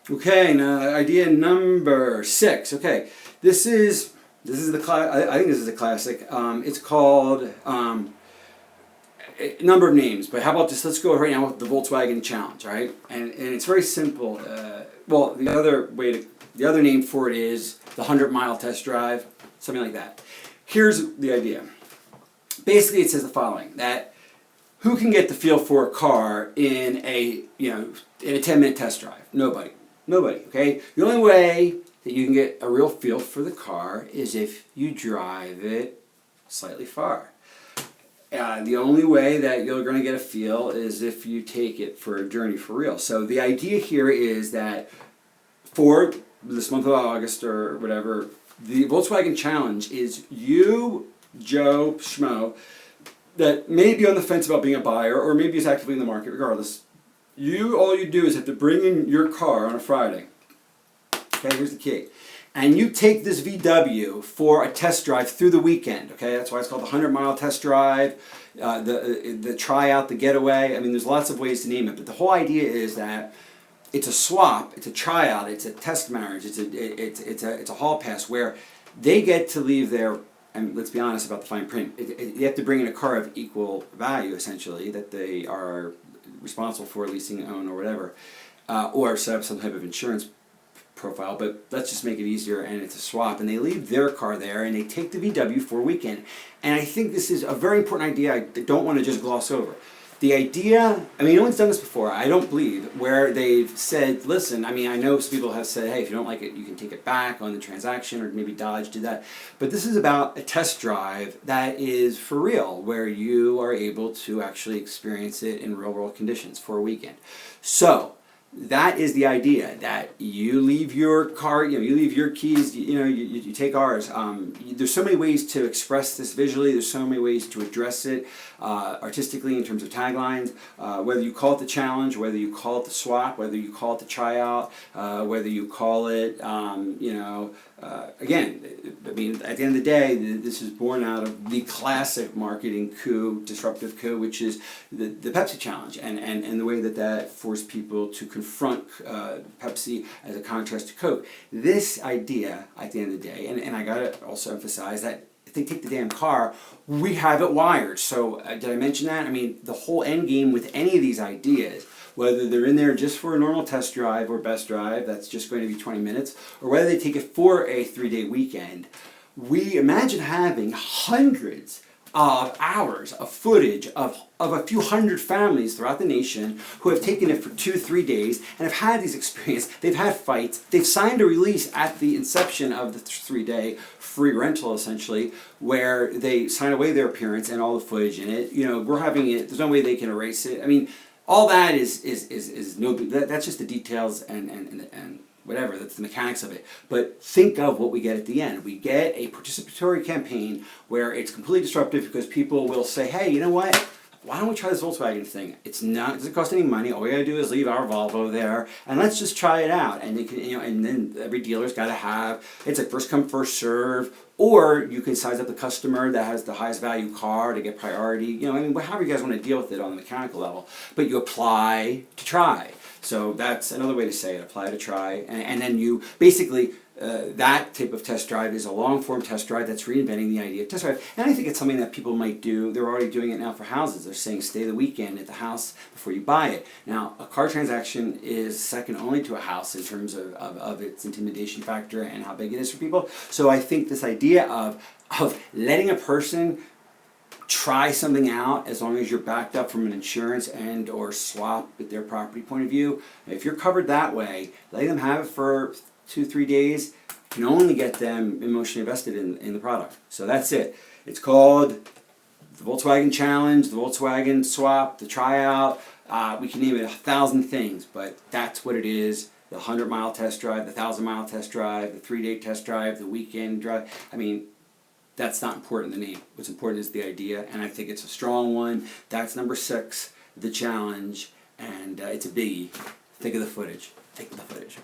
Okay, now idea number 6. Okay, this is I think this is a classic. It's called a number of names, but how about just let's go right now with the Volkswagen Challenge, right? And it's very simple. Well, the other name for it is the 100-mile test drive, something like that. Here's the idea. Basically, it says the following: that who can get the feel for a car in a 10-minute test drive? Nobody. Nobody, okay? The only way that you can get a real feel for the car is if you drive it slightly far. The only way that you're going to get a feel is if you take it for a journey for real. So the idea here is that for this month of August or whatever, the Volkswagen Challenge is you, Joe Schmo, that may be on the fence about being a buyer or maybe is actively in the market, regardless. All you do is have to bring in your car on a Friday. Okay, here's the key. And you take this VW for a test drive through the weekend. Okay, that's why it's called the 100-mile test drive, the tryout, the getaway. I mean, there's lots of ways to name it, but the whole idea is that it's a swap, it's a tryout, it's a test marriage, it's a hall pass where they get to leave their. And let's be honest about the fine print. You have to bring in a car of equal value, essentially, that they are responsible for leasing, own, or whatever, or set up some type of insurance profile. But let's just make it easier, and it's a swap. And they leave their car there, and they take the VW for a weekend. And I think this is a very important idea I don't want to just gloss over. The idea, I mean, no one's done this before, I don't believe, where they've said, listen, I mean, I know some people have said, hey, if you don't like it, you can take it back on the transaction, or maybe Dodge did that. But this is about a test drive that is for real, where you are able to actually experience it in real world conditions for a weekend. So, that is the idea, that you leave your car, you leave your keys, you take ours. There's so many ways to express this visually, there's so many ways to address it artistically in terms of taglines, whether you call it the challenge, whether you call it the swap, whether you call it the tryout, whether you call it, again, I mean, at the end of the day, this is born out of the classic marketing coup, disruptive coup, which is the Pepsi challenge, and the way that forced people to confront Pepsi as a contrast to Coke. This idea, at the end of the day, and I gotta also emphasize that if they take the damn car, we have it wired. So did I mention that? I mean, the whole end game with any of these ideas, whether they're in there just for a normal test drive or best drive, that's just going to be 20 minutes, or whether they take it for a 3-day weekend, we imagine having hundreds of hours of footage of a few hundred families throughout the nation who have taken it for 2-3 days and have had these experiences. They've had fights. They've signed a release at the inception of the 3-day free rental, essentially, where they sign away their appearance and all the footage in it. We're having it. There's no way they can erase it. I mean, all that is no. That's just the details and whatever. That's the mechanics of it. But think of what we get at the end. We get a participatory campaign where it's completely disruptive because people will say, "Hey, you know what? Why don't we try this Volkswagen thing? It doesn't cost any money. All we gotta do is leave our Volvo there, and let's just try it out." And they can, and then every dealer's got to have. It's like first come, first serve. Or you can size up the customer that has the highest value car to get priority. However you guys want to deal with it on the mechanical level. But you apply to try. So that's another way to say it, apply to try. And then you basically, that type of test drive is a long-form test drive that's reinventing the idea of test drive. And I think it's something that people might do. They're already doing it now for houses. They're saying stay the weekend at the house before you buy it. Now, a car transaction is second only to a house in terms of its intimidation factor and how big it is for people. So I think this idea of letting a person try something out as long as you're backed up from an insurance and or swap with their property point of view, if you're covered that way, letting them have it for 2-3 days can only get them emotionally invested in the product. So that's it. It's called the Volkswagen Challenge, the Volkswagen Swap, the Tryout. We can name it 1,000 things, but that's what it is. The 100-mile test drive, the 1,000-mile test drive, the 3-day test drive, the weekend drive. I mean, that's not important, the name. What's important is the idea, and I think it's a strong one. That's number 6, the challenge, and it's a biggie. Think of the footage. Think of the footage.